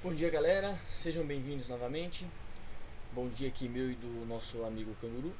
Bom dia, galera, sejam bem-vindos novamente. Bom dia aqui meu e do nosso amigo Canguru.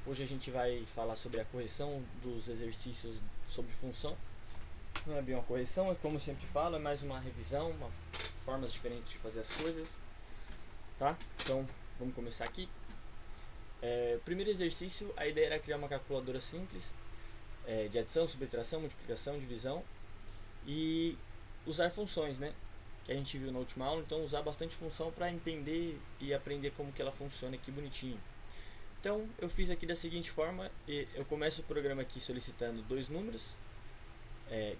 Hoje a gente vai falar sobre a correção dos exercícios sobre função. Não é bem uma correção, é como eu sempre falo, é mais uma revisão, formas diferentes de fazer as coisas, tá? Então vamos começar aqui. Primeiro exercício, a ideia era criar uma calculadora simples de adição, subtração, multiplicação, divisão e usar funções, né? Que a gente viu na última aula, então usar bastante função para entender e aprender como que ela funciona aqui bonitinho. Então eu fiz aqui da seguinte forma, eu começo o programa aqui solicitando dois números,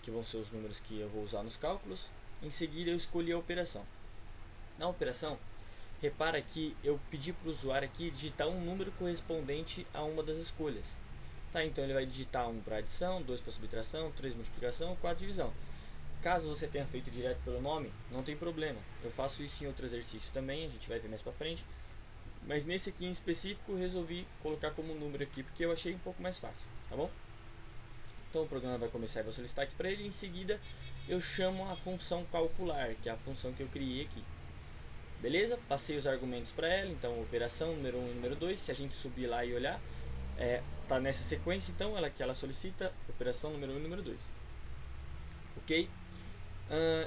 que vão ser os números que eu vou usar nos cálculos. Em seguida eu escolhi a operação. Na operação, repara que eu pedi para o usuário aqui digitar um número correspondente a uma das escolhas. Tá, então ele vai digitar 1 para adição, 2 para subtração, 3 multiplicação, 4 divisão. Caso você tenha feito direto pelo nome, não tem problema. Eu faço isso em outro exercício também, a gente vai ver mais pra frente. Mas nesse aqui em específico, eu resolvi colocar como número aqui, porque eu achei um pouco mais fácil, tá bom? Então o programa vai começar e vou solicitar aqui para ele. Em seguida, eu chamo a função calcular, que é a função que eu criei aqui. Beleza? Passei os argumentos para ela, então operação número 1 e número 2. Se a gente subir lá e olhar, tá nessa sequência, então ela solicita operação número 1 e número 2. Ok?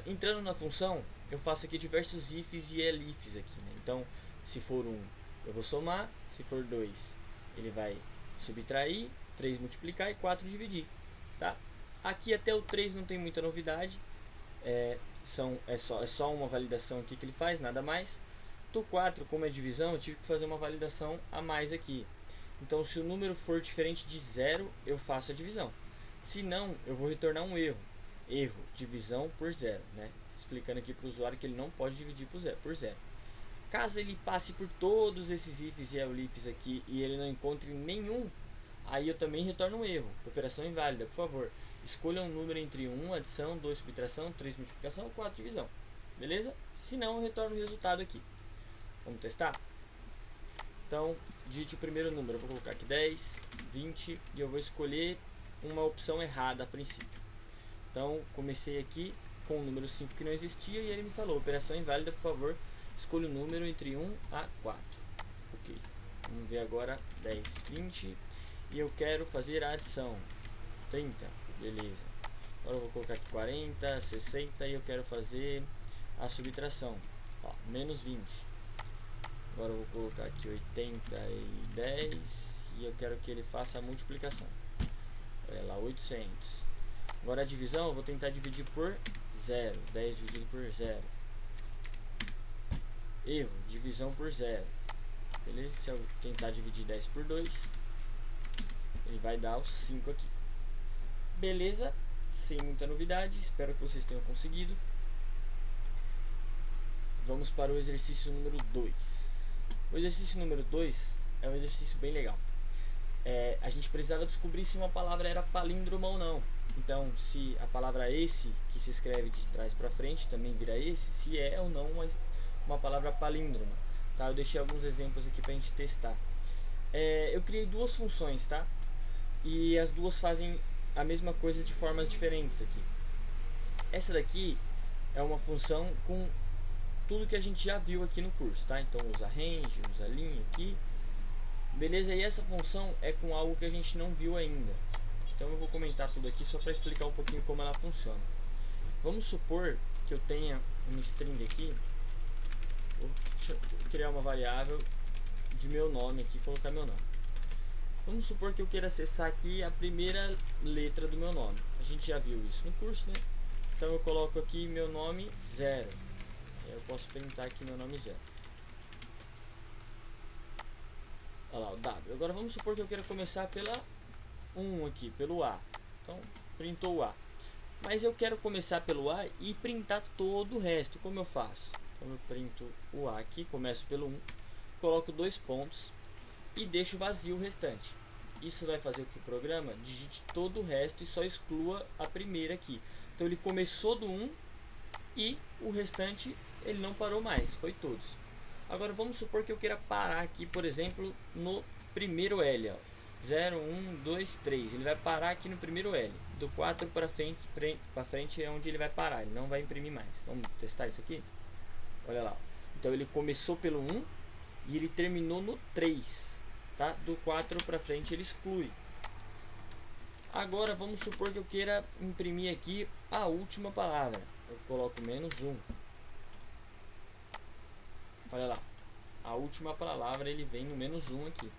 Entrando na função, eu faço aqui diversos ifs e elifs aqui, né? Então, se for 1, eu vou somar. Se for 2, ele vai subtrair, 3 multiplicar e 4 dividir, tá? Aqui até o 3 não tem muita novidade, é só uma validação aqui que ele faz, nada mais. Do 4, como é divisão, eu tive que fazer uma validação a mais aqui. Então, se o número for diferente de 0, eu faço a divisão. Se não, eu vou retornar um erro. Erro, divisão por zero, né? Explicando aqui para o usuário que ele não pode dividir por zero. Caso ele passe por todos esses ifs e elifs aqui e ele não encontre nenhum, aí eu também retorno um erro. Operação inválida, por favor. Escolha um número entre 1, adição, 2, subtração, 3, multiplicação, 4, divisão. Beleza? Se não, eu retorno o resultado aqui. Vamos testar? Então, digite o primeiro número. Eu vou colocar aqui 10, 20 e eu vou escolher uma opção errada a princípio. Então, comecei aqui com o número 5 que não existia e ele me falou, operação inválida, por favor, escolha o número entre 1 a 4. Ok, vamos ver agora 10, 20 e eu quero fazer a adição. 30, beleza. Agora eu vou colocar aqui 40, 60 e eu quero fazer a subtração. Ó, menos 20. Agora eu vou colocar aqui 80 e 10 e eu quero que ele faça a multiplicação. Olha lá, 800. Agora a divisão, eu vou tentar dividir por 0. 10 dividido por 0. Erro, divisão por 0. Beleza? Se eu tentar dividir 10 por 2, ele vai dar os 5 aqui. Beleza? Sem muita novidade, espero que vocês tenham conseguido. Vamos para o exercício número 2. O exercício número 2 é um exercício bem legal. A gente precisava descobrir se uma palavra era palíndroma ou não. Então, se a palavra esse, que se escreve de trás para frente, também vira esse, se é ou não uma palavra palíndroma. Tá? Eu deixei alguns exemplos aqui para a gente testar. Eu criei duas funções, tá? E as duas fazem a mesma coisa de formas diferentes aqui. Essa daqui é uma função com tudo que a gente já viu aqui no curso, tá? Então, usa range, usa linha aqui. Beleza? E essa função é com algo que a gente não viu ainda. Então eu vou comentar tudo aqui só para explicar um pouquinho como ela funciona. Vamos supor que eu tenha uma string aqui. Vou criar uma variável de meu nome aqui, colocar meu nome. Vamos supor que eu queira acessar aqui a primeira letra do meu nome. A gente já viu isso no curso, né? Então eu coloco aqui meu nome 0. Eu posso printar aqui meu nome 0. Olha lá, o W. Agora vamos supor que eu queira começar pela 1 aqui, pelo A. Então, printou o A. Mas eu quero começar pelo A e printar todo o resto. Como eu faço? Então eu printo o A aqui, começo pelo 1, coloco 2 pontos e deixo vazio o restante. Isso vai fazer com que o programa digite todo o resto e só exclua a primeira aqui. Então ele começou do 1 e o restante ele não parou mais, foi todos. Agora vamos supor que eu queira parar aqui, por exemplo, no primeiro L, ó. 0, 1, 2, 3. Ele vai parar aqui no primeiro L. Do 4 para frente é onde ele vai parar. Ele não vai imprimir mais. Vamos testar isso aqui? Olha lá. Então ele começou pelo 1 e ele terminou no 3, tá? Do 4 para frente ele exclui. Agora vamos supor que eu queira imprimir aqui a última palavra. Eu coloco -1. Olha lá. A última palavra ele vem no -1 aqui.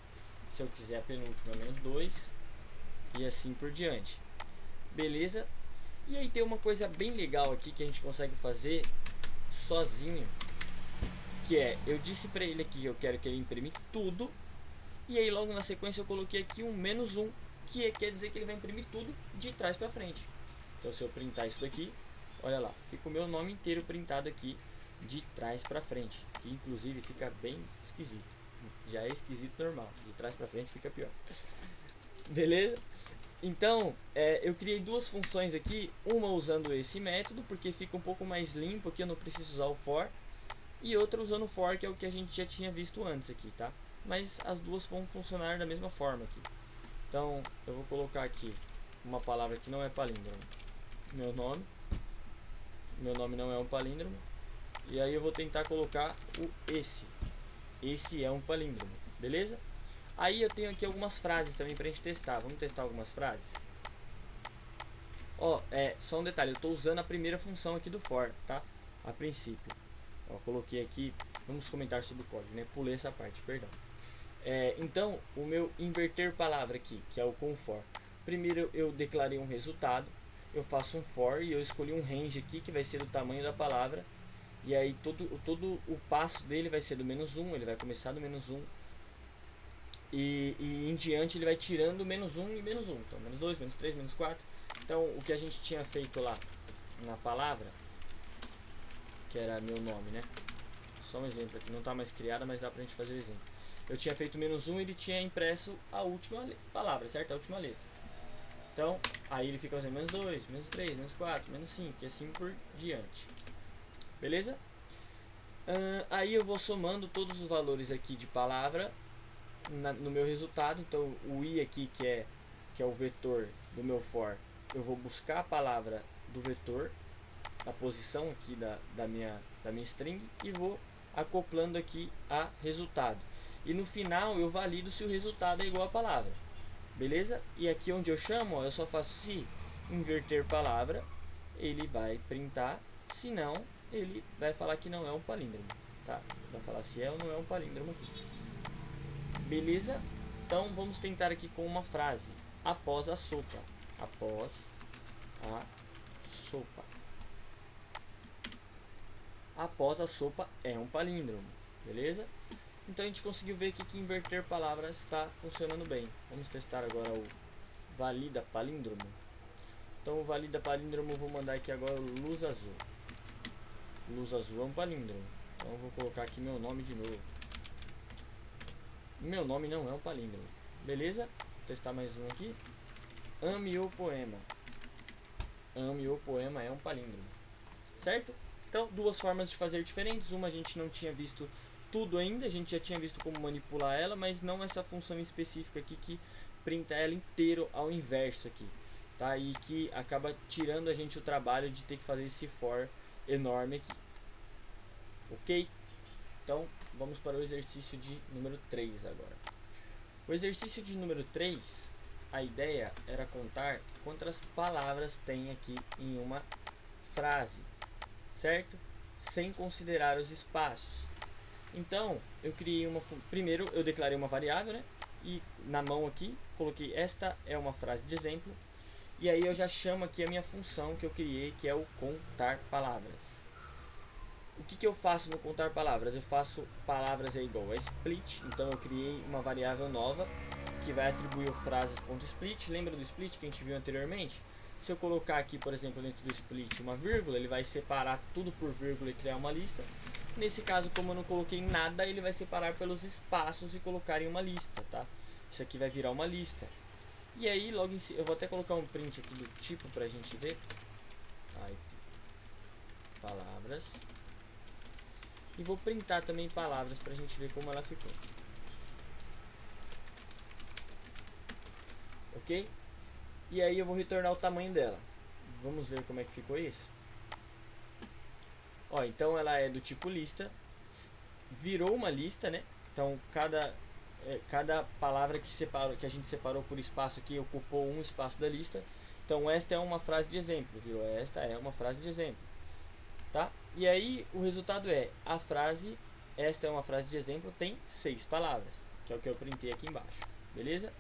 Se eu quiser a penúltima, -2 e assim por diante. Beleza? E aí tem uma coisa bem legal aqui que a gente consegue fazer sozinho, que é, eu disse para ele aqui que eu quero que ele imprime tudo, e aí logo na sequência eu coloquei aqui um -1, que quer dizer que ele vai imprimir tudo de trás para frente. Então se eu printar isso daqui, olha lá, fica o meu nome inteiro printado aqui de trás para frente, que inclusive fica bem esquisito. Já é esquisito normal, de trás para frente fica pior. Beleza? Então, eu criei duas funções aqui, uma usando esse método, porque fica um pouco mais limpo aqui, eu não preciso usar o for, e outra usando o for, que é o que a gente já tinha visto antes aqui, tá? Mas as duas vão funcionar da mesma forma aqui. Então, eu vou colocar aqui uma palavra que não é palíndromo, meu nome não é um palíndromo, e aí eu vou tentar colocar o esse é um palíndromo, beleza? Aí eu tenho aqui algumas frases também pra gente testar. Vamos testar algumas frases. Ó, só um detalhe, eu estou usando a primeira função aqui do for, tá? A princípio. Ó, coloquei aqui, vamos comentar sobre o código, né? Pulei essa parte, perdão. Então, o meu inverter palavra aqui, que é o com for. Primeiro eu declarei um resultado, eu faço um for e eu escolhi um range aqui que vai ser do tamanho da palavra. E aí todo o passo dele vai ser do -1, ele vai começar do -1. E em diante ele vai tirando -1 e -1. Então, -2, -3, -4. Então, o que a gente tinha feito lá na palavra, que era meu nome, né? Só um exemplo aqui, não está mais criada, mas dá pra gente fazer o exemplo. Eu tinha feito -1 e ele tinha impresso a última palavra, certo? A última letra. Então, aí ele fica fazendo -2, -3, -4, -5 e assim por diante. Beleza? Aí eu vou somando todos os valores aqui de palavra no meu resultado. Então o i aqui que é o vetor do meu for, eu vou buscar a palavra do vetor, a posição aqui da minha string, e vou acoplando aqui a resultado, e no final eu valido se o resultado é igual a palavra, beleza? E aqui onde eu chamo, ó, eu só faço se inverter palavra, ele vai printar, se não ele vai falar que não é um palíndromo, tá? Vai falar se é ou não é um palíndromo aqui. Beleza? Então vamos tentar aqui com uma frase. Após a sopa. Após a sopa. Após a sopa é um palíndromo. Beleza? Então a gente conseguiu ver aqui que inverter palavras está funcionando bem. Vamos testar agora o valida palíndromo. Então o valida palíndromo eu vou mandar aqui agora luz azul. Luz azul é um palíndromo. Então eu vou colocar aqui meu nome de novo. Meu nome não é um palíndromo. Beleza? Vou testar mais um aqui. Ame o poema. Ame o poema é um palíndromo. Certo? Então, duas formas de fazer diferentes. Uma a gente não tinha visto tudo ainda. A gente já tinha visto como manipular ela, mas não essa função específica aqui que printa ela inteiro ao inverso aqui. Tá? E que acaba tirando a gente o trabalho de ter que fazer esse for enorme aqui. Ok? Então, vamos para o exercício de número 3 agora. O exercício de número 3, a ideia era contar quantas palavras tem aqui em uma frase, certo? Sem considerar os espaços. Então, eu criei primeiro eu declarei uma variável, né? E na mão aqui, coloquei esta é uma frase de exemplo. E aí eu já chamo aqui a minha função que eu criei, que é o contar palavras. O que eu faço no contar palavras? Eu faço palavras é igual a split, então eu criei uma variável nova que vai atribuir o frases.split. Lembra do split que a gente viu anteriormente? Se eu colocar aqui, por exemplo, dentro do split uma vírgula, ele vai separar tudo por vírgula e criar uma lista. Nesse caso, como eu não coloquei nada, ele vai separar pelos espaços e colocar em uma lista, tá? Isso aqui vai virar uma lista. E aí, logo em cima, eu vou até colocar um print aqui do tipo pra gente ver. Type palavras. E vou printar também palavras pra gente ver como ela ficou. Ok? E aí eu vou retornar o tamanho dela. Vamos ver como é que ficou isso. Ó, então ela é do tipo lista, virou uma lista, né? Então cada palavra que a gente separou por espaço aqui ocupou um espaço da lista. Então esta é uma frase de exemplo, viu? Esta é uma frase de exemplo, tá? E aí o resultado é a frase, esta é uma frase de exemplo, tem 6 palavras, que é o que eu printei aqui embaixo, beleza?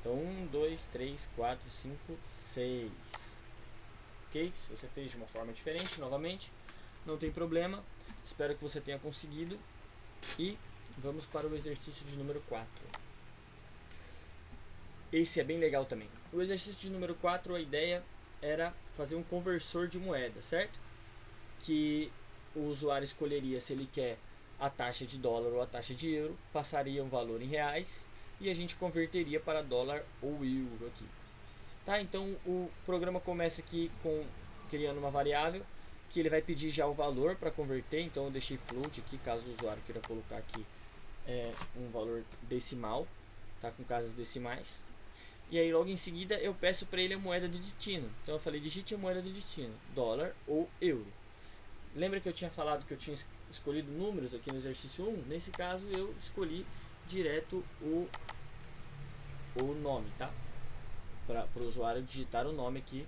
Então 1, 2, 3, 4, 5, 6. Ok? Se você fez de uma forma diferente, novamente, não tem problema. Espero que você tenha conseguido. E vamos para o exercício de número 4. Esse é bem legal também. O exercício de número 4, a ideia era fazer um conversor de moeda, certo? Que o usuário escolheria se ele quer a taxa de dólar ou a taxa de euro, passaria um valor em reais e a gente converteria para dólar ou euro aqui. Tá? Então o programa começa aqui criando uma variável que ele vai pedir já o valor para converter. Então eu deixei float aqui, caso o usuário queira colocar aqui um valor decimal, tá, com casas decimais. E aí logo em seguida eu peço para ele a moeda de destino. Então eu falei, digite a moeda de destino, dólar ou euro. Lembra que eu tinha falado que eu tinha escolhido números aqui no exercício 1? Nesse caso eu escolhi direto o nome, tá? Para o usuário digitar o nome aqui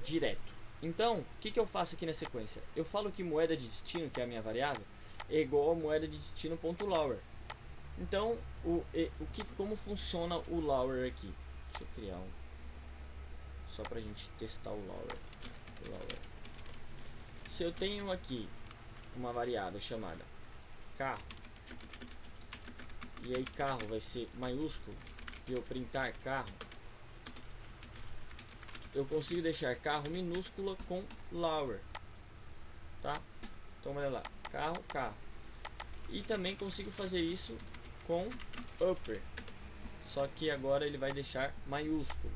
direto. Então, o que eu faço aqui na sequência? Eu falo que moeda de destino, que é a minha variável, é igual a moeda de destino.lower. Então, como funciona o lower aqui? Deixa eu criar um só para a gente testar o lower. Se eu tenho aqui uma variável chamada carro, e aí carro vai ser maiúsculo, e eu printar carro, eu consigo deixar carro minúscula com lower, tá? Então olha lá, carro. E também consigo fazer isso com upper, só que agora ele vai deixar maiúsculo,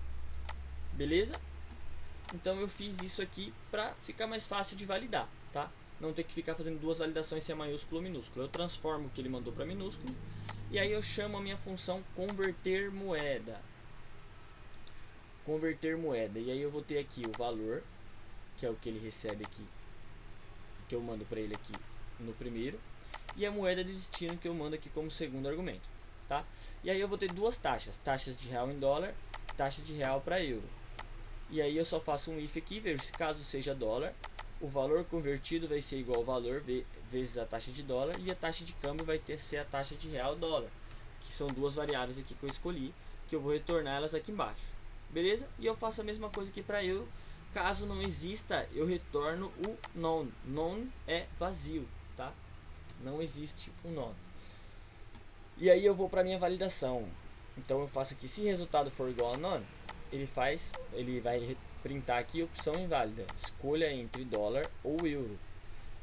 beleza? Então eu fiz isso aqui para ficar mais fácil de validar, tá? Não ter que ficar fazendo duas validações se é maiúsculo ou minúsculo. Eu transformo o que ele mandou para minúsculo e aí eu chamo a minha função converter moeda. E aí eu vou ter aqui o valor, que é o que ele recebe aqui, que eu mando para ele aqui no primeiro, e a moeda de destino que eu mando aqui como segundo argumento, tá? E aí eu vou ter duas taxas de real em dólar, taxa de real para euro. E aí eu só faço um if aqui, vejo se caso seja dólar, o valor convertido vai ser igual ao valor vezes a taxa de dólar, e a taxa de câmbio vai ser a taxa de real dólar, que são duas variáveis aqui que eu escolhi, que eu vou retornar elas aqui embaixo. Beleza? E eu faço a mesma coisa aqui para euro. Caso não exista, eu retorno o none. None é vazio, tá? Não existe o none. E aí eu vou para minha validação. Então eu faço aqui, se resultado for igual a none, ele vai printar aqui opção inválida. Escolha entre dólar ou euro.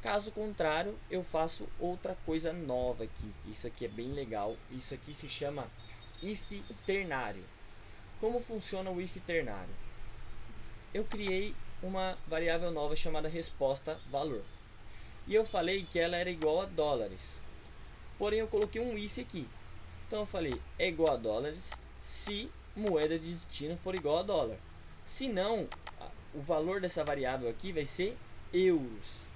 Caso contrário, eu faço outra coisa nova aqui. Isso aqui é bem legal. Isso aqui se chama if ternário. Como funciona o if ternário? Eu criei uma variável nova chamada resposta valor. E eu falei que ela era igual a dólares. Porém eu coloquei um if aqui. Então eu falei é igual a dólares se moeda de destino for igual a dólar. Se não, o valor dessa variável aqui vai ser euros.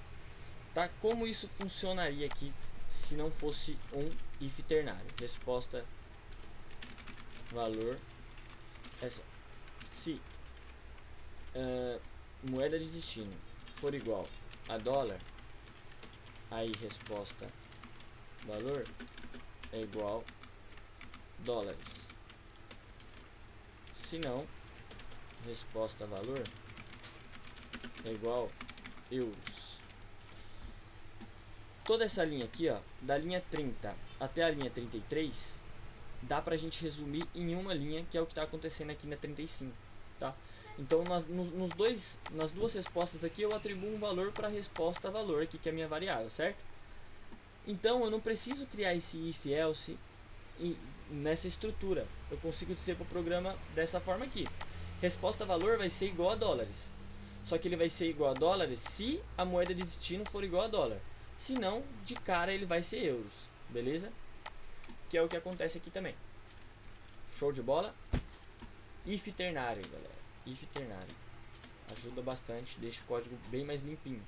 Tá? Como isso funcionaria aqui se não fosse um if ternário? Resposta valor. Se moeda de destino for igual a dólar, aí resposta valor é igual dólares. Se não, resposta valor é igual euros. Toda essa linha aqui, ó, da linha 30 até a linha 33, dá pra gente resumir em uma linha, que é o que está acontecendo aqui na 35, tá? Então nas duas respostas aqui eu atribuo um valor para a resposta valor aqui, que é a minha variável, certo? Então eu não preciso criar esse if else nessa estrutura. Eu consigo dizer para o programa dessa forma aqui: resposta valor vai ser igual a dólares. Só que ele vai ser igual a dólares se a moeda de destino for igual a dólar. Se não, de cara ele vai ser euros, beleza? Que é o que acontece aqui também. Show de bola? If ternário, galera. If ternário. Ajuda bastante, deixa o código bem mais limpinho.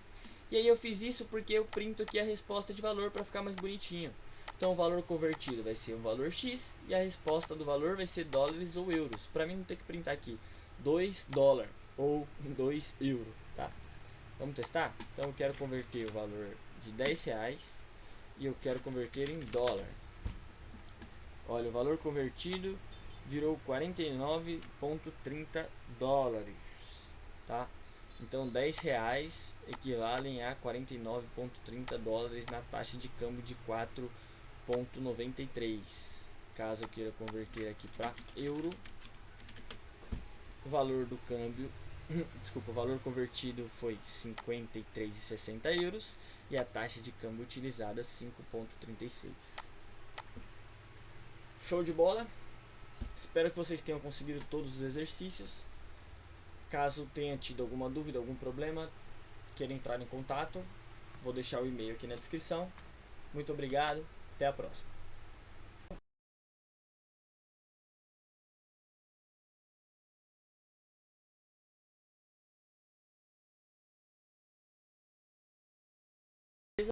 E aí eu fiz isso porque eu printo aqui a resposta de valor para ficar mais bonitinho. Então o valor convertido vai ser um valor X e a resposta do valor vai ser dólares ou euros. Para mim não ter que printar aqui 2 dólares ou 2 euros, tá? Vamos testar? Então eu quero converter o valor de 10 reais e eu quero converter em dólar. Olha, o valor convertido virou 49,30 dólares, tá? Então 10 reais equivalem a 49,30 dólares na taxa de câmbio de 4,93. Caso eu queira converter aqui para euro, o valor do câmbio, desculpa, o valor convertido foi 53,60 euros e a taxa de câmbio utilizada 5,36. Show de bola! Espero que vocês tenham conseguido todos os exercícios. Caso tenha tido alguma dúvida, algum problema, queira entrar em contato, vou deixar o e-mail aqui na descrição. Muito obrigado, até a próxima.